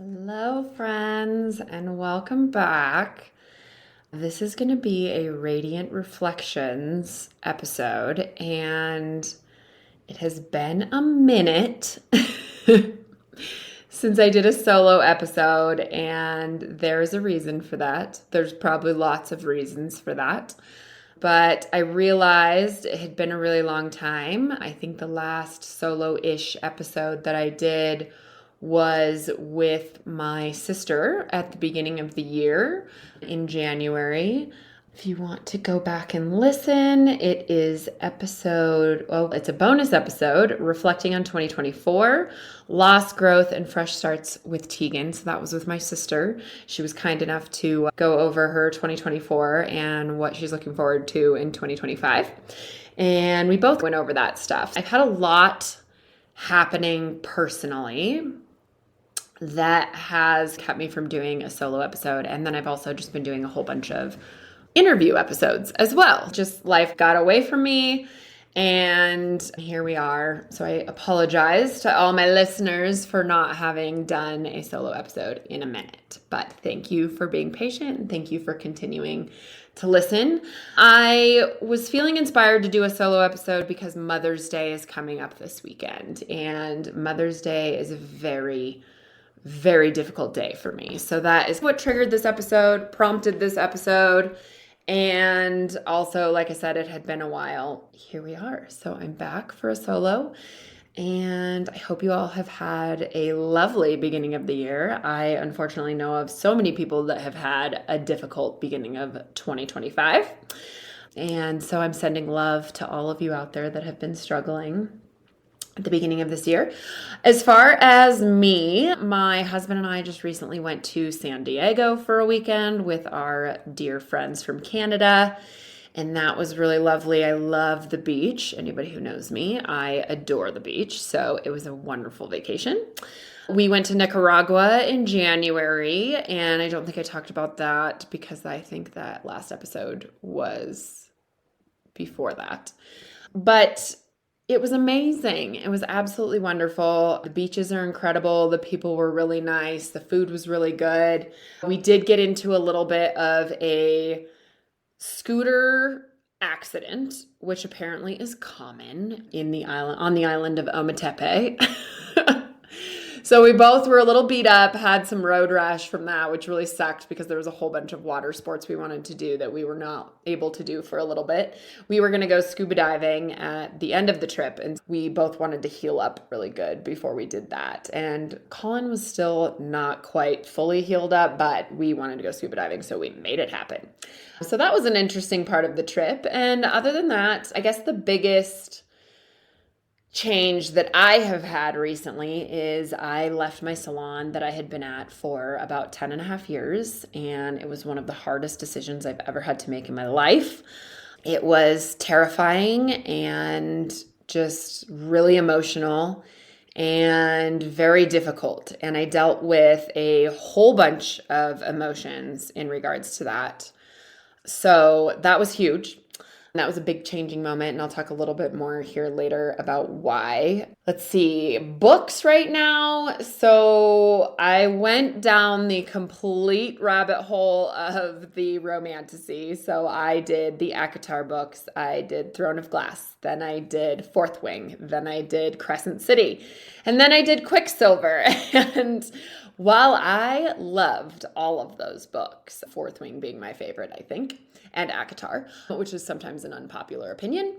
Hello, friends, and welcome back. This is going to be a Radiant Reflections episode, and it has been a minute since I did a solo episode, and there's a reason for that. There's probably lots of reasons for that. But I realized it had been a really long time. I think the last solo-ish episode that I did was with my sister at the beginning of the year in January. If you want to go back and listen, it is it's a bonus episode reflecting on 2024, loss, growth, and fresh starts with Tegan. So that was with my sister. She was kind enough to go over her 2024 and what she's looking forward to in 2025. And we both went over that stuff. I've had a lot happening personally that has kept me from doing a solo episode. And then I've also just been doing a whole bunch of interview episodes as well. Just life got away from me and here we are. So I apologize to all my listeners for not having done a solo episode in a minute, but thank you for being patient and thank you for continuing to listen. I was feeling inspired to do a solo episode because Mother's Day is coming up this weekend, and Mother's Day is a very difficult day for me. So that is what triggered this episode, prompted this episode. And also, like I said, it had been a while. Here we are. So I'm back for a solo. And I hope you all have had a lovely beginning of the year. I unfortunately know of so many people that have had a difficult beginning of 2025. And so I'm sending love to all of you out there that have been struggling at the beginning of this year. As far as me, my husband and I just recently went to San Diego for a weekend with our dear friends from Canada, and that was really lovely. I love the beach. Anybody who knows me, I adore the beach, so it was a wonderful vacation. We went to Nicaragua in January, and I don't think I talked about that because I think that last episode was before that. But it was amazing. It was absolutely wonderful. The beaches are incredible. The people were really nice. The food was really good. We did get into a little bit of a scooter accident, which apparently is common on the island of Ometepe. So we both were a little beat up, had some road rash from that, which really sucked because there was a whole bunch of water sports we wanted to do that we were not able to do for a little bit. We were going to go scuba diving at the end of the trip, and we both wanted to heal up really good before we did that. And Colin was still not quite fully healed up, but we wanted to go scuba diving, so we made it happen. So that was an interesting part of the trip. And other than that, I guess the biggest change that I have had recently is I left my salon that I had been at for about 10 and a half years, and it was one of the hardest decisions I've ever had to make in my life. It was terrifying and just really emotional and very difficult, and I dealt with a whole bunch of emotions in regards to that. So that was huge. That was a big changing moment, and I'll talk a little bit more here later about why. Let's see, books right now. So I went down the complete rabbit hole of the romantasy. So I did the ACOTAR books. I did Throne of Glass. Then I did Fourth Wing. Then I did Crescent City. And then I did Quicksilver. And while I loved all of those books, Fourth Wing being my favorite, I think, and ACOTAR, which is sometimes an unpopular opinion,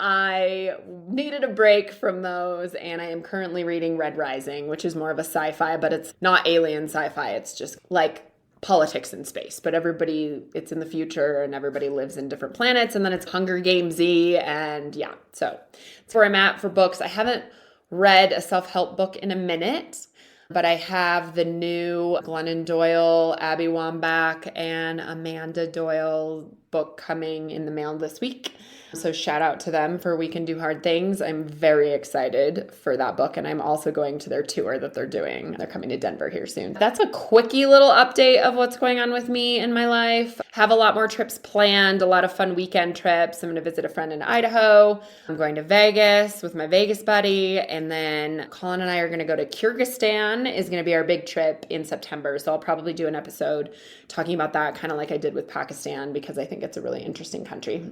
I needed a break from those, and I am currently reading Red Rising, which is more of a sci-fi, but it's not alien sci-fi. It's just like politics in space, but it's in the future, and everybody lives in different planets, and then it's Hunger Games-y, and yeah, so that's where I'm at for books. I haven't read a self-help book in a minute, but I have the new Glennon Doyle, Abby Wambach, and Amanda Doyle book coming in the mail this week. So shout out to them for We Can Do Hard Things. I'm very excited for that book. And I'm also going to their tour that they're doing. They're coming to Denver here soon. That's a quickie little update of what's going on with me in my life. Have a lot more trips planned, a lot of fun weekend trips. I'm going to visit a friend in Idaho. I'm going to Vegas with my Vegas buddy. And then Colin and I are going to go to Kyrgyzstan is going to be our big trip in September. So I'll probably do an episode talking about that, kind of like I did with Pakistan, because I think it's a really interesting country.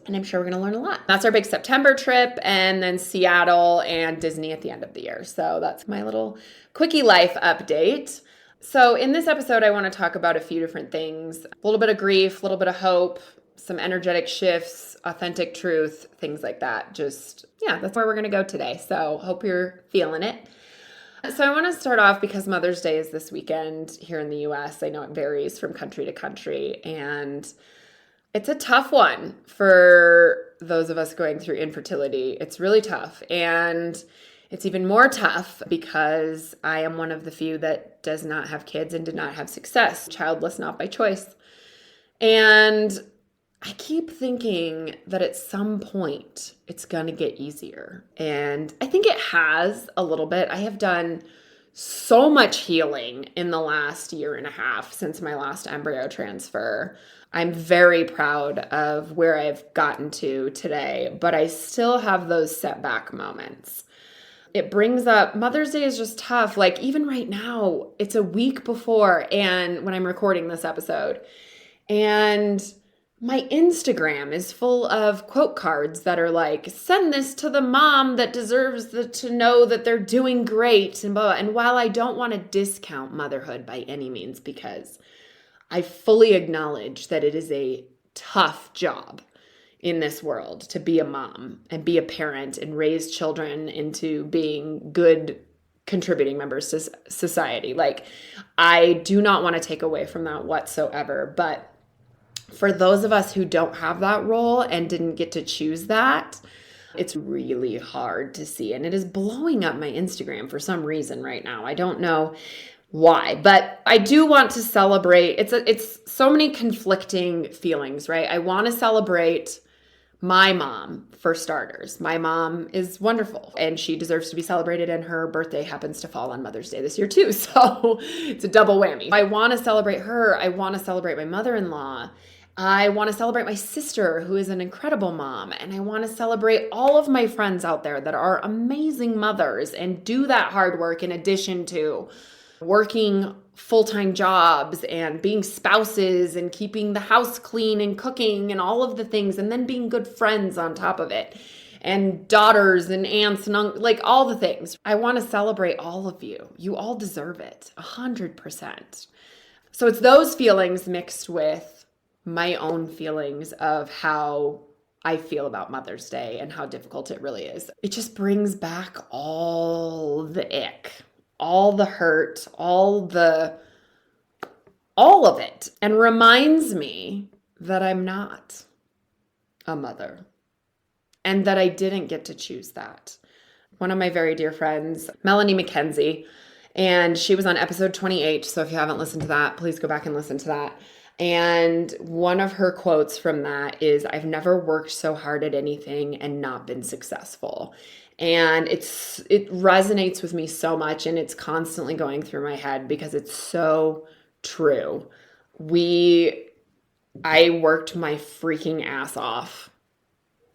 And I'm sure we're going to learn a lot. That's our big September trip, and then Seattle and Disney at the end of the year. So that's my little quickie life update. So in this episode, I want to talk about a few different things. A little bit of grief, a little bit of hope, some energetic shifts, authentic truth, things like that. That's where we're going to go today. So hope you're feeling it. So I want to start off because Mother's Day is this weekend here in the US. I know it varies from country to country, and it's a tough one for those of us going through infertility. It's really tough. And it's even more tough because I am one of the few that does not have kids and did not have success. Childless, not by choice. And I keep thinking that at some point it's going to get easier. And I think it has a little bit. I have done so much healing in the last year and a half since my last embryo transfer. I'm very proud of where I've gotten to today, but I still have those setback moments. It brings up, Mother's Day is just tough. Like even right now, it's a week before, and when I'm recording this episode, and my Instagram is full of quote cards that are like, send this to the mom that deserves to know that they're doing great, and blah, blah. And while I don't want to discount motherhood by any means, because I fully acknowledge that it is a tough job in this world to be a mom and be a parent and raise children into being good contributing members to society. Like, I do not want to take away from that whatsoever. But for those of us who don't have that role and didn't get to choose that, it's really hard to see. And it is blowing up my Instagram for some reason right now. I don't know why, but I do want to celebrate. It's so many conflicting feelings, right? I want to celebrate my mom, for starters. My mom is wonderful and she deserves to be celebrated, and her birthday happens to fall on Mother's Day this year too. So it's a double whammy. I want to celebrate her. I want to celebrate my mother-in-law. I want to celebrate my sister, who is an incredible mom. And I want to celebrate all of my friends out there that are amazing mothers and do that hard work in addition to working full-time jobs and being spouses and keeping the house clean and cooking and all of the things, and then being good friends on top of it, and daughters and aunts and like all the things. I want to celebrate all of you. You all deserve it, 100%. So it's those feelings mixed with my own feelings of how I feel about Mother's Day and how difficult it really is. It just brings back all the ick, all the hurt, all of it, and reminds me that I'm not a mother and that I didn't get to choose that. One of my very dear friends, Melanie McKenzie, and she was on episode 28. So if you haven't listened to that, please go back and listen to that. And one of her quotes from that is, I've never worked so hard at anything and not been successful. And it resonates with me so much, and it's constantly going through my head because it's so true. I worked my freaking ass off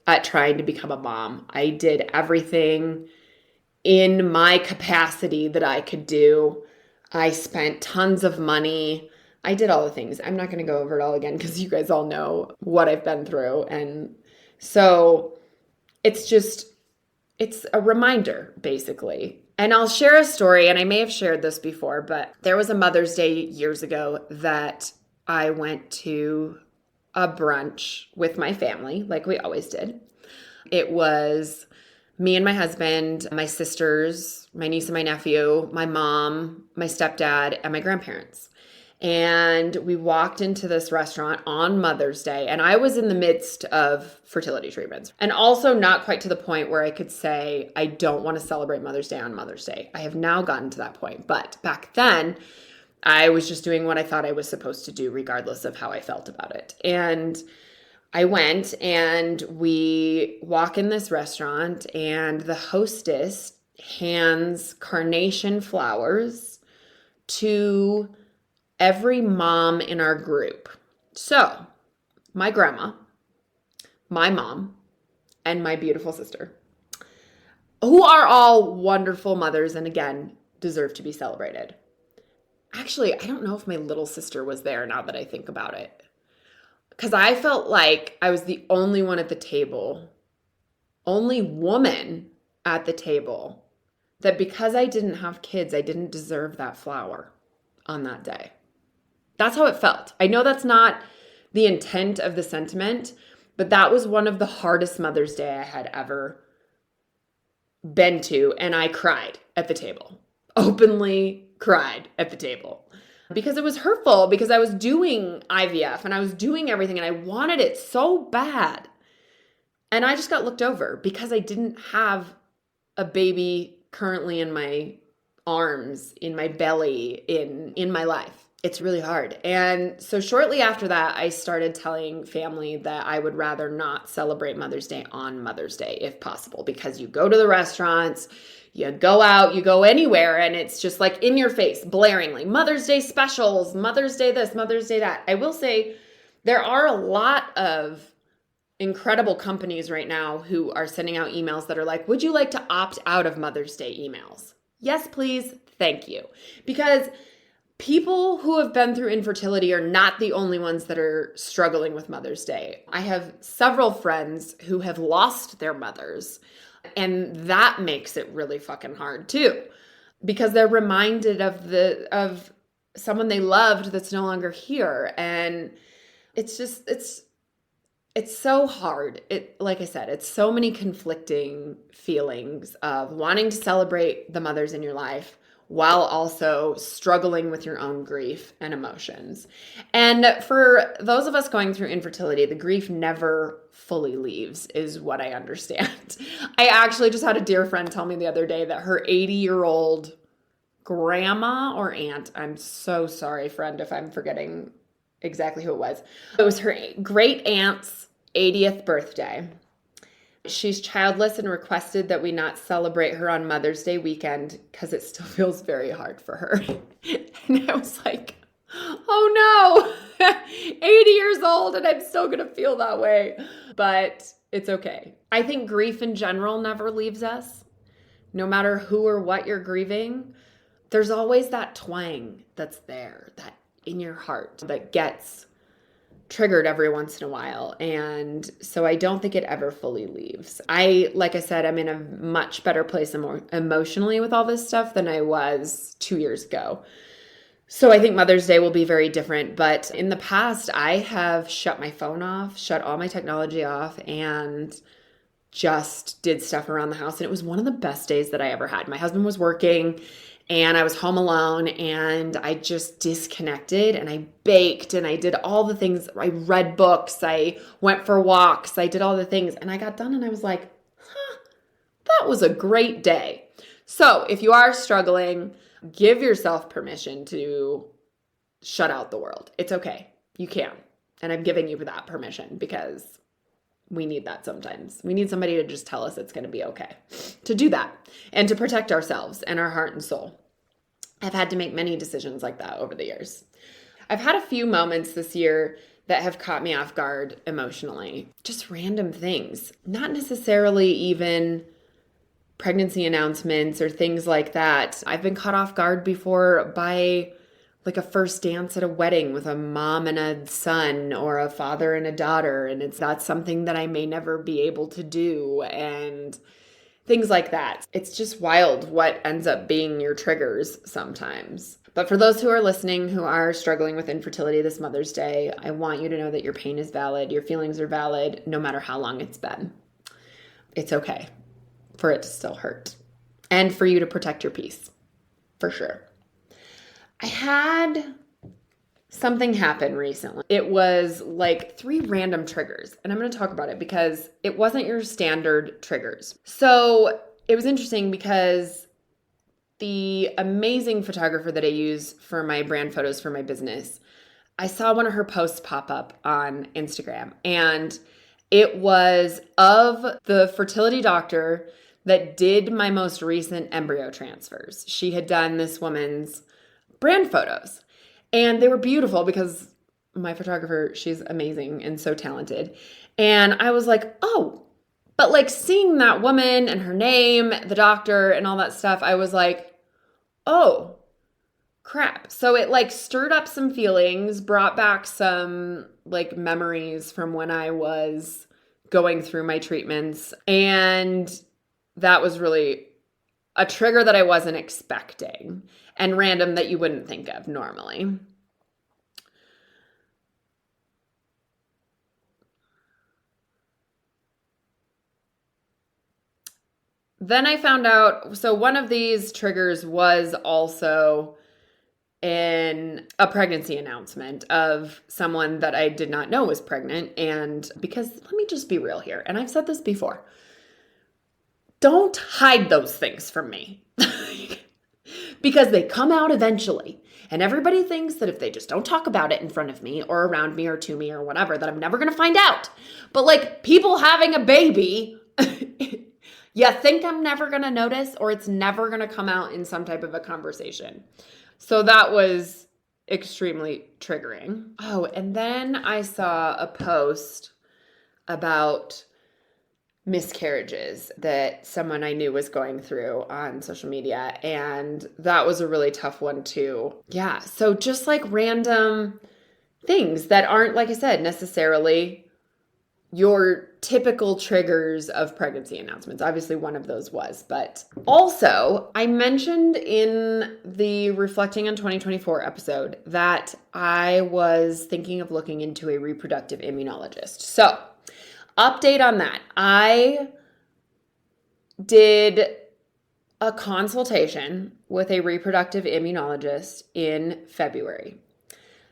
at trying to become a mom. I did everything in my capacity that I could do. I spent tons of money. I did all the things. I'm not going to go over it all again because you guys all know what I've been through. And so it's a reminder, basically. And I'll share a story, and I may have shared this before, but there was a Mother's Day years ago that I went to a brunch with my family, like we always did. It was me and my husband, my sisters, my niece and my nephew, my mom, my stepdad, and my grandparents. And we walked into this restaurant on Mother's Day, and I was in the midst of fertility treatments, and also not quite to the point where I could say, I don't want to celebrate Mother's Day on Mother's Day. I have now gotten to that point. But back then, I was just doing what I thought I was supposed to do, regardless of how I felt about it. And I went and we walk in this restaurant, and the hostess hands carnation flowers to every mom in our group. So, my grandma, my mom, and my beautiful sister, who are all wonderful mothers and again, deserve to be celebrated. Actually, I don't know if my little sister was there now that I think about it. Because I felt like I was the only one at the table, only woman at the table, that because I didn't have kids, I didn't deserve that flower on that day. That's how it felt. I know that's not the intent of the sentiment, but that was one of the hardest Mother's Day I had ever been to, and I cried at the table. Openly cried at the table. Because it was hurtful, because I was doing IVF and I was doing everything and I wanted it so bad. And I just got looked over because I didn't have a baby currently in my arms, in my belly, in my life. It's really hard. And so shortly after that, I started telling family that I would rather not celebrate Mother's Day on Mother's Day if possible, because you go to the restaurants, you go out, you go anywhere, and it's just like in your face, blaringly, Mother's Day specials, Mother's Day this, Mother's Day that. I will say there are a lot of incredible companies right now who are sending out emails that are like, would you like to opt out of Mother's Day emails? Yes, please. Thank you. Because people who have been through infertility are not the only ones that are struggling with Mother's Day. I have several friends who have lost their mothers, and that makes it really fucking hard too, because they're reminded of someone they loved that's no longer here. And it's so hard. Like I said, it's so many conflicting feelings of wanting to celebrate the mothers in your life while also struggling with your own grief and emotions. And for those of us going through infertility, the grief never fully leaves, is what I understand. I actually just had a dear friend tell me the other day that her 80-year-old grandma or aunt, I'm so sorry, friend, if I'm forgetting exactly who it was her great aunt's 80th birthday. She's childless and requested that we not celebrate her on Mother's Day weekend because it still feels very hard for her. And I was like, oh no, 80 years old and I'm still going to feel that way. But it's okay. I think grief in general never leaves us. No matter who or what you're grieving, there's always that twang that's there, that in your heart that gets triggered every once in a while. And so I don't think it ever fully leaves. Like I said, I'm in a much better place emotionally with all this stuff than I was 2 years ago. So I think Mother's Day will be very different. But in the past, I have shut my phone off, shut all my technology off, and just did stuff around the house. And it was one of the best days that I ever had. My husband was working and I was home alone, and I just disconnected, and I baked, and I did all the things. I read books, I went for walks, I did all the things, and I got done and I was like, that was a great day. So if you are struggling, give yourself permission to shut out the world. It's okay. You can. And I'm giving you that permission because we need that sometimes. We need somebody to just tell us it's going to be okay, to do that and to protect ourselves and our heart and soul. I've had to make many decisions like that over the years. I've had a few moments this year that have caught me off guard emotionally. Just random things, not necessarily even pregnancy announcements or things like that. I've been caught off guard before by like a first dance at a wedding with a mom and a son or a father and a daughter. And that's something that I may never be able to do and things like that. It's just wild what ends up being your triggers sometimes. But for those who are listening who are struggling with infertility this Mother's Day, I want you to know that your pain is valid. Your feelings are valid, no matter how long it's been. It's okay for it to still hurt and for you to protect your peace, for sure. I had something happen recently. It was like 3 random triggers, and I'm going to talk about it because it wasn't your standard triggers. So it was interesting because the amazing photographer that I use for my brand photos for my business, I saw one of her posts pop up on Instagram, and it was of the fertility doctor that did my most recent embryo transfers. She had done this woman's brand photos, and they were beautiful because my photographer, she's amazing and so talented. And I was like, oh, but like seeing that woman and her name, the doctor and all that stuff, I was like, oh, crap. So it like stirred up some feelings, brought back some like memories from when I was going through my treatments. And that was really a trigger that I wasn't expecting and random that you wouldn't think of normally. Then I found out, so one of these triggers was also in a pregnancy announcement of someone that I did not know was pregnant. And because let me just be real here, and I've said this before, don't hide those things from me because they come out eventually. And everybody thinks that if they just don't talk about it in front of me or around me or to me or whatever, that I'm never going to find out. But like people having a baby, you think I'm never going to notice, or it's never going to come out in some type of a conversation. So that was extremely triggering. Oh, and then I saw a post about miscarriages that someone I knew was going through on social media, and that was a really tough one too. Yeah, so just like random things that aren't, like I said, necessarily your typical triggers of pregnancy announcements. Obviously, one of those was, but also I mentioned in the Reflecting on 2024 episode that I was thinking of looking into a reproductive immunologist. So, update on that. I did a consultation with a reproductive immunologist in February.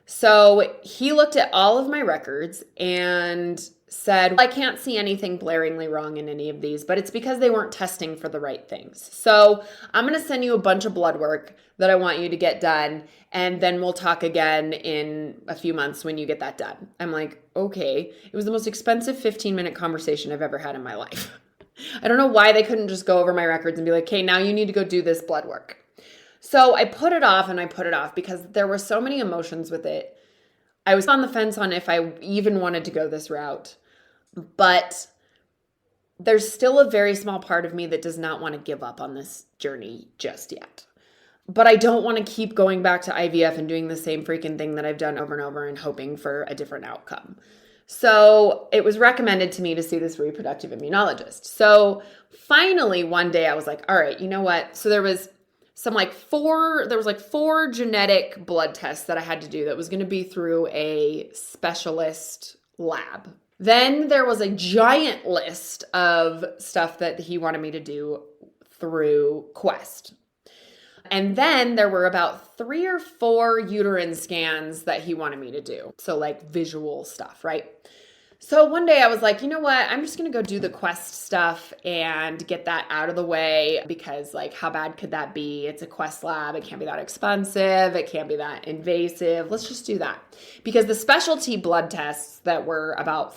So he looked at all of my records and said, I can't see anything blaringly wrong in any of these, but it's because they weren't testing for the right things. So I'm going to send you a bunch of blood work that I want you to get done, and then we'll talk again in a few months when you get that done. I'm like, okay. It was the most expensive 15-minute conversation I've ever had in my life. I don't know why they couldn't just go over my records and be like, okay, now you need to go do this blood work. So I put it off and I put it off because there were so many emotions with it. I was on the fence on if I even wanted to go this route, but there's still a very small part of me that does not want to give up on this journey just yet. But I don't want to keep going back to IVF and doing the same freaking thing that I've done over and over and hoping for a different outcome. So it was recommended to me to see this reproductive immunologist. So finally one day I was like, all right, you know what? So there was four genetic blood tests that I had to do that was going to be through a specialist lab. Then there was a giant list of stuff that he wanted me to do through Quest. And then there were about 3 or 4 uterine scans that he wanted me to do. So like visual stuff, right? So one day I was like, you know what? I'm just going to go do the Quest stuff and get that out of the way because like how bad could that be? It's a Quest lab. It can't be that expensive. It can't be that invasive. Let's just do that. Because the specialty blood tests that were about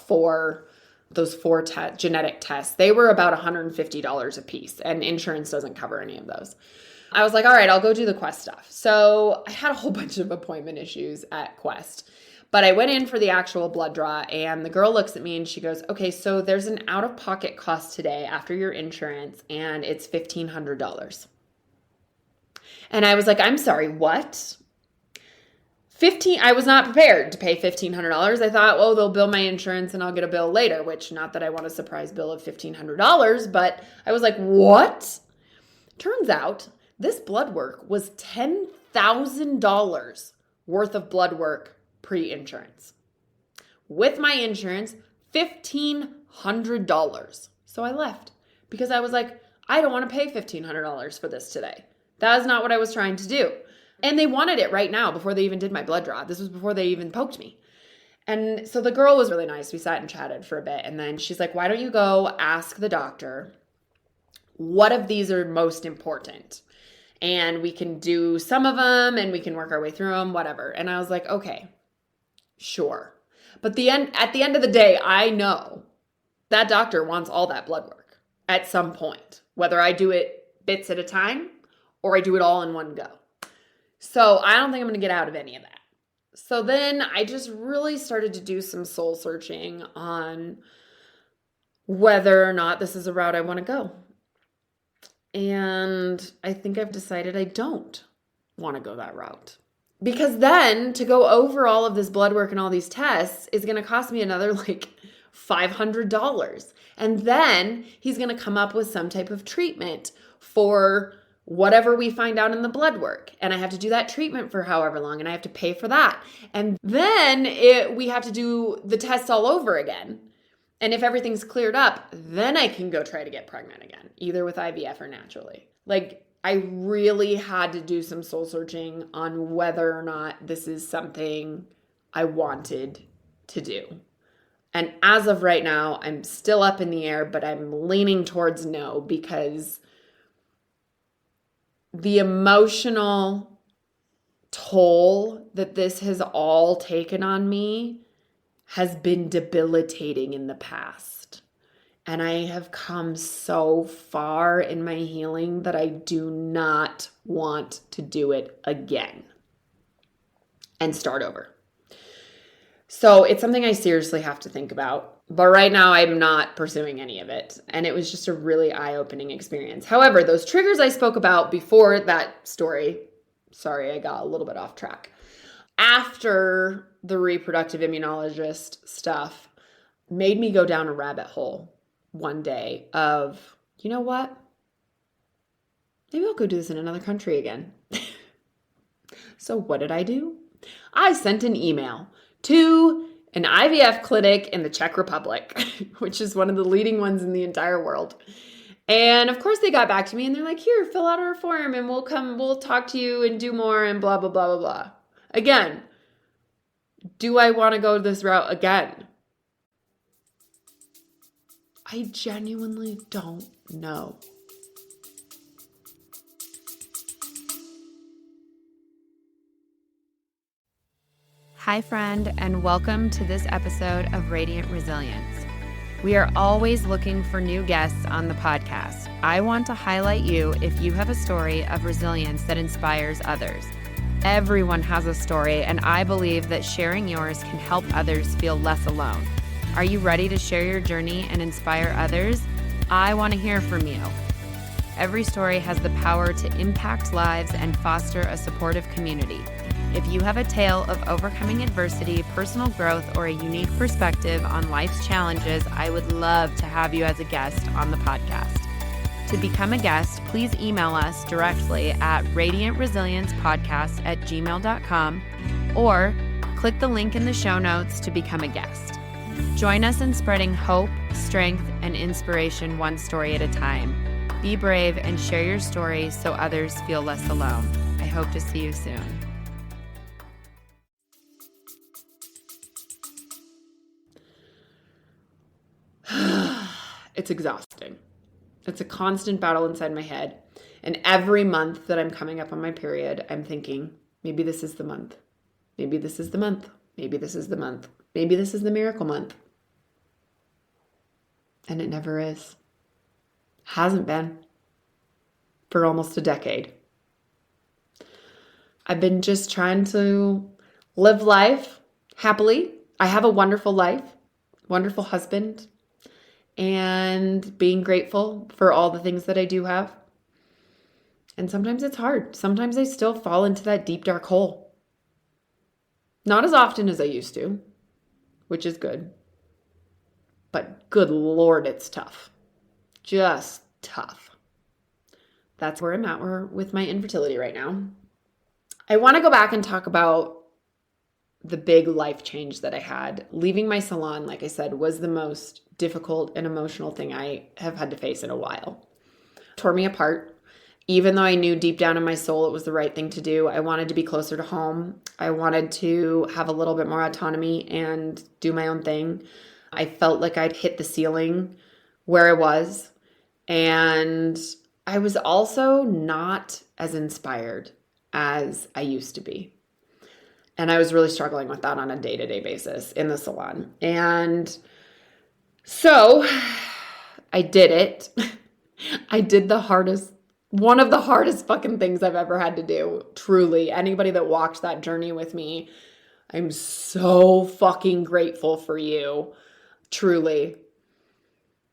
those four genetic tests, they were about $150 a piece, and insurance doesn't cover any of those. I was like, all right, I'll go do the Quest stuff. So I had a whole bunch of appointment issues at Quest. But I went in for the actual blood draw, and the girl looks at me and she goes, okay, so there's an out-of-pocket cost today after your insurance, and it's $1,500. And I was like, I'm sorry, what? I was not prepared to pay $1,500. I thought, well, they'll bill my insurance and I'll get a bill later, which not that I want a surprise bill of $1,500, but I was like, what? Turns out this blood work was $10,000 worth of blood work pre-insurance. With my insurance, $1,500. So I left because I was like, I don't want to pay $1,500 for this today. That is not what I was trying to do. And they wanted it right now before they even did my blood draw. This was before they even poked me. And so the girl was really nice. We sat and chatted for a bit. And then she's like, why don't you go ask the doctor what of these are most important? and we can do some of them and we can work our way through them, whatever. And I was like, okay, sure. But at the end of the day, I know that doctor wants all that blood work at some point, whether I do it bits at a time or I do it all in one go. So I don't think I'm going to get out of any of that. So then I just really started to do some soul searching on whether or not this is a route I want to go. And I think I've decided I don't want to go that route. Because then to go over all of this blood work and all these tests is going to cost me another like $500. And then he's going to come up with some type of treatment for whatever we find out in the blood work. And I have to do that treatment for however long, and I have to pay for that. And then we have to do the tests all over again. And if everything's cleared up, then I can go try to get pregnant again, either with IVF or naturally. Like, I really had to do some soul searching on whether or not this is something I wanted to do. And as of right now, I'm still up in the air, but I'm leaning towards no, because the emotional toll that this has all taken on me has been debilitating in the past. And I have come so far in my healing that I do not want to do it again and start over. So it's something I seriously have to think about. But right now I'm not pursuing any of it. And it was just a really eye-opening experience. However, those triggers I spoke about before that story, sorry, I got a little bit off track. After the reproductive immunologist stuff made me go down a rabbit hole one day of, you know what? Maybe I'll go do this in another country again. So what did I do? I sent an email to an IVF clinic in the Czech Republic, which is one of the leading ones in the entire world. And of course they got back to me and they're like, here, fill out our form and we'll talk to you and do more and blah, blah, blah, blah, blah. Again, do I want to go this route again? I genuinely don't know. Hi, friend, and welcome to this episode of Radiant Resilience. We are always looking for new guests on the podcast. I want to highlight you if you have a story of resilience that inspires others. Everyone has a story, and I believe that sharing yours can help others feel less alone. Are you ready to share your journey and inspire others? I want to hear from you. Every story has the power to impact lives and foster a supportive community. If you have a tale of overcoming adversity, personal growth, or a unique perspective on life's challenges, I would love to have you as a guest on the podcast. To become a guest, please email us directly at radiantresiliencepodcast@gmail.com or click the link in the show notes to become a guest. Join us in spreading hope, strength, and inspiration one story at a time. Be brave and share your story so others feel less alone. I hope to see you soon. It's exhausting. It's a constant battle inside my head. And every month that I'm coming up on my period, I'm thinking, maybe this is the month. Maybe this is the month. Maybe this is the month. Maybe this is the miracle month. And it never is. Hasn't been for almost a decade. I've been just trying to live life happily. I have a wonderful life, wonderful husband, and being grateful for all the things that I do have. And sometimes it's hard. Sometimes I still fall into that deep, dark hole. Not as often as I used to, which is good. But good Lord, it's tough. Just tough. That's where I'm at with my infertility right now. I want to go back and talk about the big life change that I had. Leaving my salon, like I said, was the most difficult and emotional thing I have had to face in a while. Tore me apart. Even though I knew deep down in my soul it was the right thing to do, I wanted to be closer to home. I wanted to have a little bit more autonomy and do my own thing. I felt like I'd hit the ceiling where I was. And I was also not as inspired as I used to be. And I was really struggling with that on a day-to-day basis in the salon. And so I did it. I did one of the hardest fucking things I've ever had to do. Truly, anybody that walked that journey with me, I'm so fucking grateful for you. Truly.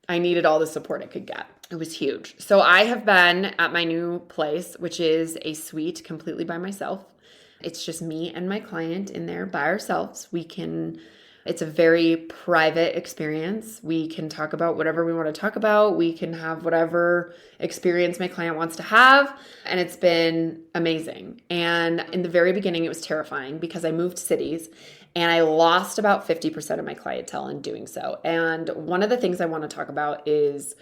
I needed all the support I could get. It was huge. So I have been at my new place, which is a suite completely by myself. It's just me and my client in there by ourselves. It's a very private experience. We can talk about whatever we want to talk about. We can have whatever experience my client wants to have. And it's been amazing. And in the very beginning, it was terrifying because I moved cities and I lost about 50% of my clientele in doing so. And one of the things I want to talk about is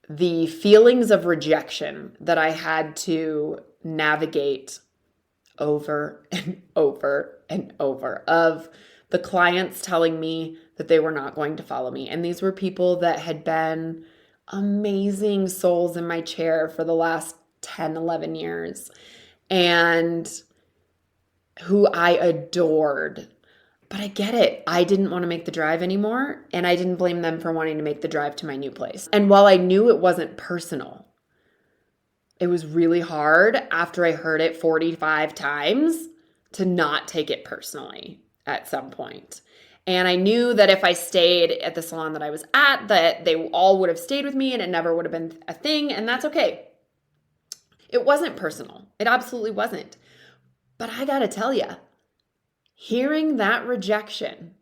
the feelings of rejection that I had to navigate over and over and over, of the clients telling me that they were not going to follow me. And these were people that had been amazing souls in my chair for the last 10, 11 years and who I adored. But I get it. I didn't want to make the drive anymore, and I didn't blame them for wanting to make the drive to my new place. And while I knew it wasn't personal, it was really hard after I heard it 45 times to not take it personally at some point. And I knew that if I stayed at the salon that I was at, that they all would have stayed with me and it never would have been a thing, and that's okay. It wasn't personal. It absolutely wasn't. But I gotta tell you, hearing that rejection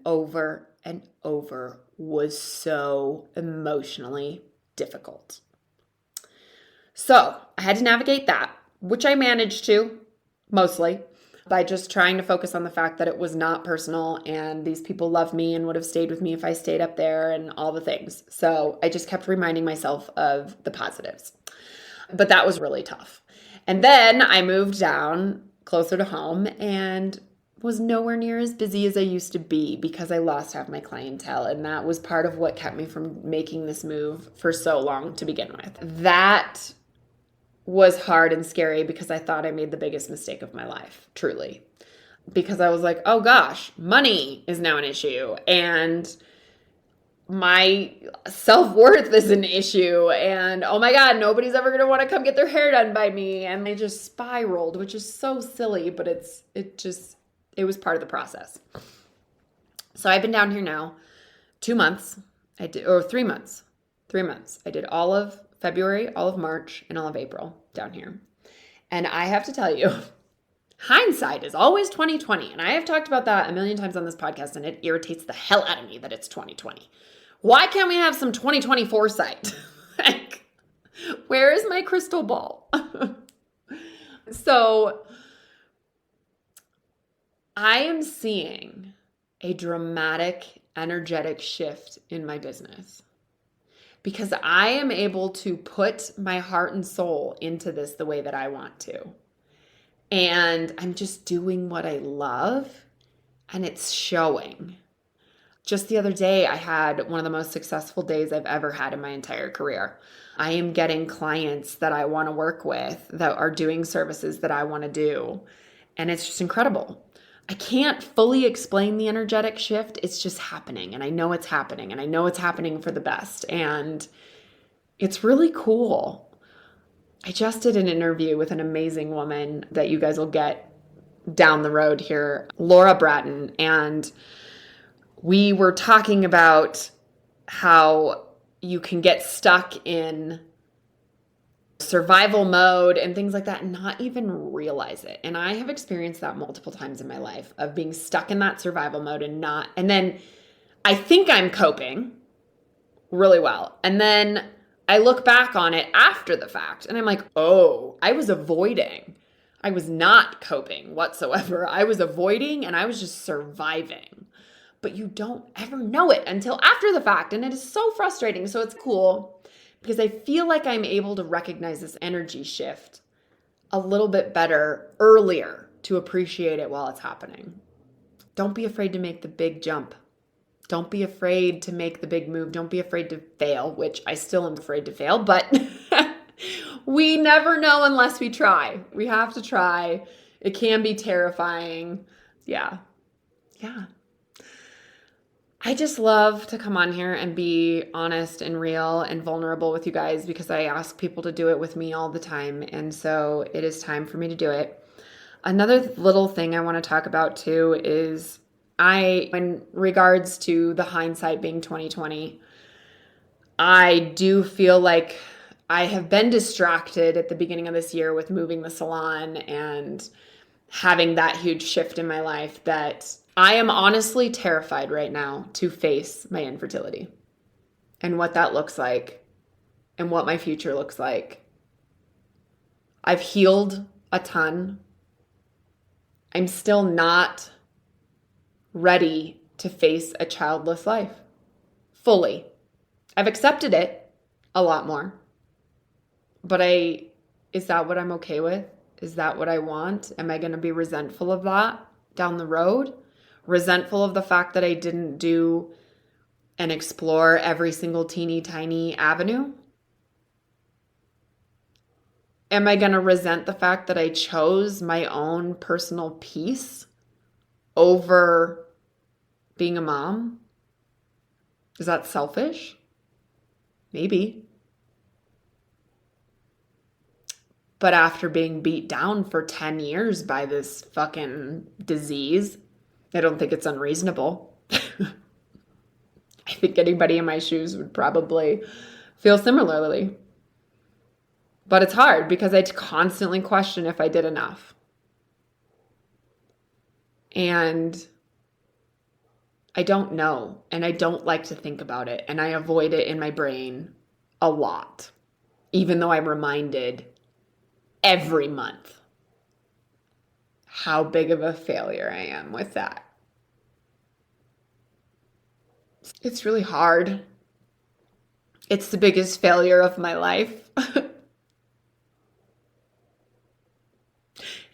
over and over was so emotionally difficult. So I had to navigate that, which I managed to, mostly, by just trying to focus on the fact that it was not personal and these people love me and would have stayed with me if I stayed up there and all the things. So I just kept reminding myself of the positives. But that was really tough. And then I moved down closer to home and was nowhere near as busy as I used to be because I lost half my clientele. And that was part of what kept me from making this move for so long to begin with. That was hard and scary because I thought I made the biggest mistake of my life, truly. Because I was like, oh gosh, money is now an issue. And my self-worth is an issue. And oh my God, nobody's ever going to want to come get their hair done by me. And they just spiraled, which is so silly, but it was part of the process. So I've been down here now 2 months. 3 months. 3 months. I did all of February, all of March, and all of April down here. And I have to tell you, hindsight is always 2020. And I have talked about that a million times on this podcast, and it irritates the hell out of me that it's 2020. Why can't we have some 2020 foresight? Like, where is my crystal ball? So I am seeing a dramatic, energetic shift in my business because I am able to put my heart and soul into this the way that I want to. And I'm just doing what I love, and it's showing. Just the other day, I had one of the most successful days I've ever had in my entire career. I am getting clients that I want to work with that are doing services that I want to do. And it's just incredible. I can't fully explain the energetic shift. It's just happening. And I know it's happening. And I know it's happening for the best. And it's really cool. I just did an interview with an amazing woman that you guys will get down the road here, Laura Bratton. And we were talking about how you can get stuck in survival mode and things like that and not even realize it. And I have experienced that multiple times in my life of being stuck in that survival mode and then I think I'm coping really well. And then I look back on it after the fact and I'm like, oh, I was avoiding. I was not coping whatsoever. I was avoiding and I was just surviving. But you don't ever know it until after the fact. And it is so frustrating. So it's cool because I feel like I'm able to recognize this energy shift a little bit better earlier to appreciate it while it's happening. Don't be afraid to make the big jump. Don't be afraid to make the big move. Don't be afraid to fail, which I still am afraid to fail, but We never know unless we try. We have to try. It can be terrifying. Yeah. Yeah. I just love to come on here and be honest and real and vulnerable with you guys because I ask people to do it with me all the time. And so it is time for me to do it. Another little thing I want to talk about too is in regards to the hindsight being 2020, I do feel like I have been distracted at the beginning of this year with moving the salon and having that huge shift in my life that I am honestly terrified right now to face my infertility and what that looks like and what my future looks like. I've healed a ton. I'm still not ready to face a childless life fully. I've accepted it a lot more. But is that what I'm okay with? Is that what I want? Am I going to be resentful of that down the road? Resentful of the fact that I didn't do and explore every single teeny tiny avenue? Am I going to resent the fact that I chose my own personal peace over being a mom? Is that selfish? Maybe. But after being beat down for 10 years by this fucking disease, I don't think it's unreasonable. I think anybody in my shoes would probably feel similarly. But it's hard because I constantly question if I did enough. And I don't know. And I don't like to think about it. And I avoid it in my brain a lot. Even though I'm reminded every month how big of a failure I am with that. It's really hard. It's the biggest failure of my life.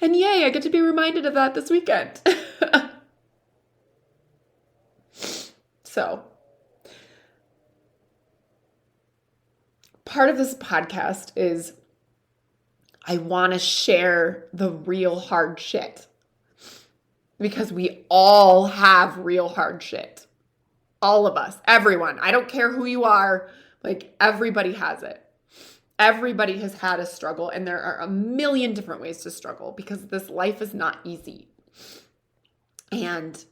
And yay, I get to be reminded of that this weekend. So, part of this podcast is I want to share the real hard shit. Because we all have real hard shit. All of us, everyone. I don't care who you are. Like, everybody has it. Everybody has had a struggle, and there are a million different ways to struggle because this life is not easy. And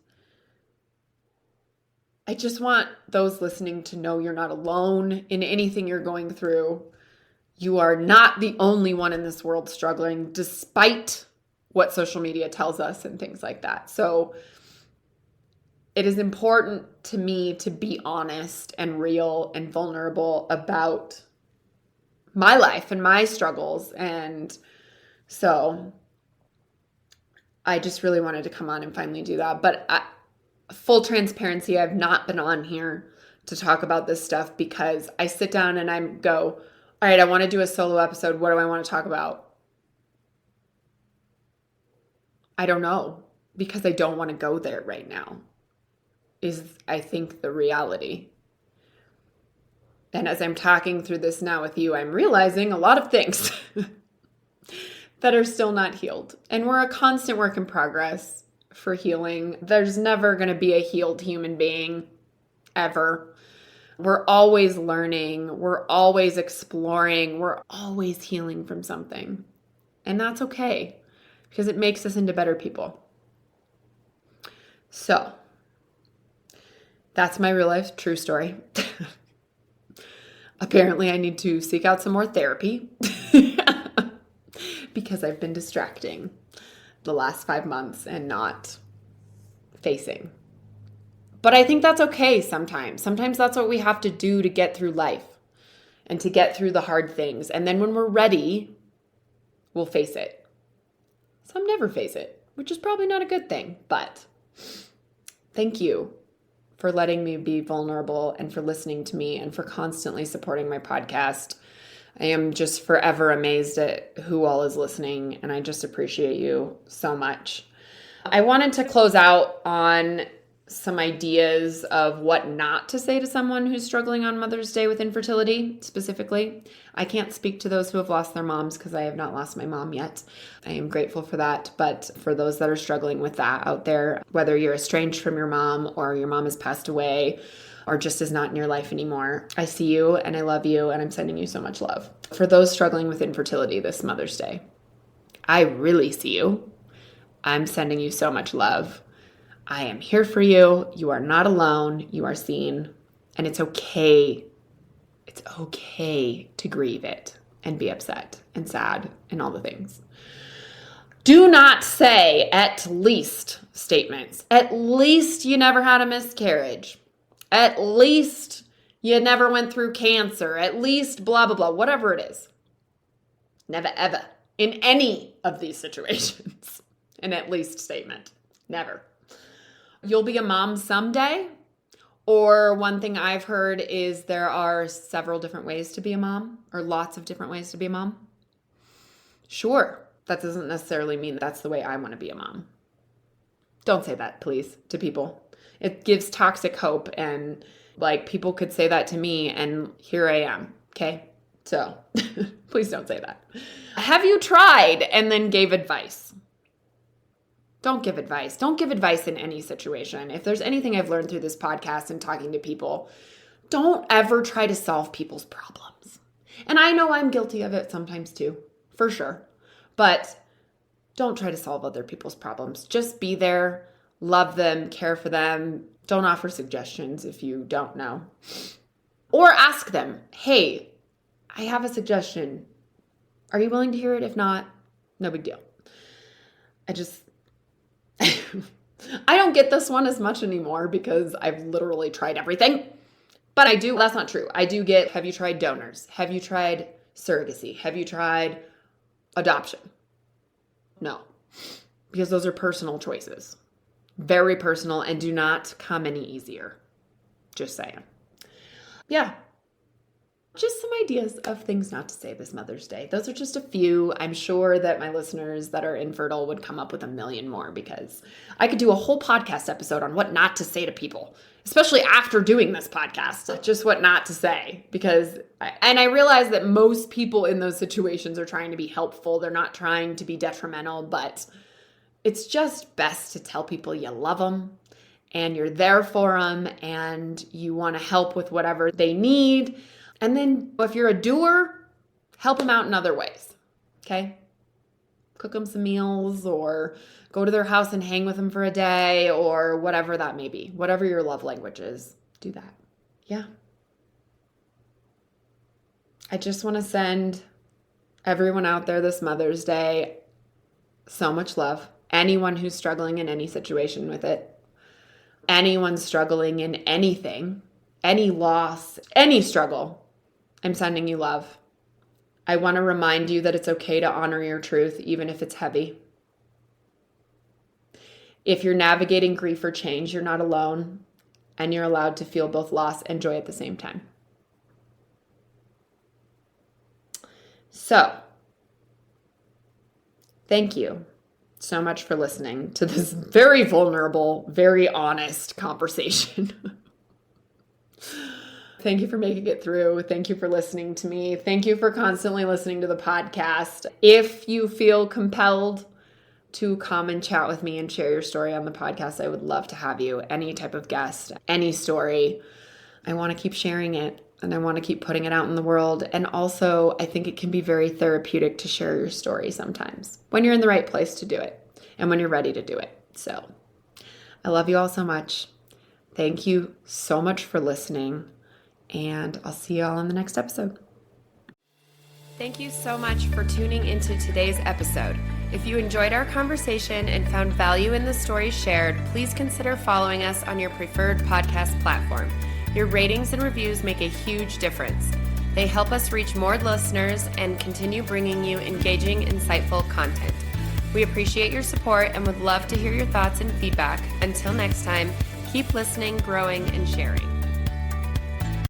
I just want those listening to know you're not alone in anything you're going through. You are not the only one in this world struggling, despite what social media tells us and things like that. So it is important to me to be honest and real and vulnerable about my life and my struggles. And so I just really wanted to come on and finally do that. But full transparency, I've not been on here to talk about this stuff because I sit down and I go, all right, I want to do a solo episode. What do I want to talk about? I don't know, because I don't want to go there right now, is I think the reality. And as I'm talking through this now with you, I'm realizing a lot of things that are still not healed. And we're a constant work in progress for healing. There's never going to be a healed human being, ever. We're always learning. We're always exploring. We're always healing from something. And that's okay, because it makes us into better people. So, that's my real life true story. Apparently, I need to seek out some more therapy because I've been distracting the last 5 months and not facing. But I think that's okay sometimes. Sometimes that's what we have to do to get through life and to get through the hard things. And then when we're ready, we'll face it. Some never face it, which is probably not a good thing. But thank you for letting me be vulnerable and for listening to me and for constantly supporting my podcast. I am just forever amazed at who all is listening, and I just appreciate you so much. I wanted to close out on some ideas of what not to say to someone who's struggling on Mother's Day with infertility specifically. I can't speak to those who have lost their moms because I have not lost my mom yet. I am grateful for that. But for those that are struggling with that out there, whether you're estranged from your mom or your mom has passed away or just is not in your life anymore, I see you and I love you and I'm sending you so much love. For those struggling with infertility this Mother's Day, I really see you. I'm sending you so much love. I am here for you. You are not alone. You are seen. And it's okay. It's okay to grieve it and be upset and sad and all the things. Do not say at least statements. At least you never had a miscarriage. At least you never went through cancer. At least blah, blah, blah, whatever it is. Never, ever, in any of these situations, an at least statement. Never. You'll be a mom someday. Or one thing I've heard is there are several different ways to be a mom, or lots of different ways to be a mom. Sure, that doesn't necessarily mean that's the way I want to be a mom. Don't say that, please, to people. It gives toxic hope, and like people could say that to me, and here I am, okay? So please don't say that. Have you tried and then gave advice? Don't give advice. Don't give advice in any situation. If there's anything I've learned through this podcast and talking to people, don't ever try to solve people's problems. And I know I'm guilty of it sometimes too, for sure. But don't try to solve other people's problems. Just be there, love them, care for them. Don't offer suggestions if you don't know. Or ask them, hey, I have a suggestion. Are you willing to hear it? If not, no big deal. I don't get this one as much anymore because I've literally tried everything. But I do, that's not true. I do get, have you tried donors? Have you tried surrogacy? Have you tried adoption? No, because those are personal choices. Very personal and do not come any easier. Just saying. Yeah. Just some ideas of things not to say this Mother's Day. Those are just a few. I'm sure that my listeners that are infertile would come up with a million more because I could do a whole podcast episode on what not to say to people, especially after doing this podcast, just what not to say. I realize that most people in those situations are trying to be helpful. They're not trying to be detrimental, but it's just best to tell people you love them and you're there for them and you want to help with whatever they need. And then if you're a doer, help them out in other ways, okay? Cook them some meals or go to their house and hang with them for a day or whatever that may be. Whatever your love language is, do that. Yeah. I just want to send everyone out there this Mother's Day so much love. Anyone who's struggling in any situation with it, anyone struggling in anything, any loss, any struggle, I'm sending you love. I want to remind you that it's okay to honor your truth, even if it's heavy. If you're navigating grief or change, you're not alone, and you're allowed to feel both loss and joy at the same time. So, thank you so much for listening to this very vulnerable, very honest conversation. Thank you for making it through. Thank you for listening to me. Thank you for constantly listening to the podcast. If you feel compelled to come and chat with me and share your story on the podcast, I would love to have you. Any type of guest, any story. I want to keep sharing it and I want to keep putting it out in the world. And also, I think it can be very therapeutic to share your story sometimes when you're in the right place to do it and when you're ready to do it. So I love you all so much. Thank you so much for listening. And I'll see you all in the next episode. Thank you so much for tuning into today's episode. If you enjoyed our conversation and found value in the stories shared, please consider following us on your preferred podcast platform. Your ratings and reviews make a huge difference. They help us reach more listeners and continue bringing you engaging, insightful content. We appreciate your support and would love to hear your thoughts and feedback. Until next time, keep listening, growing, and sharing.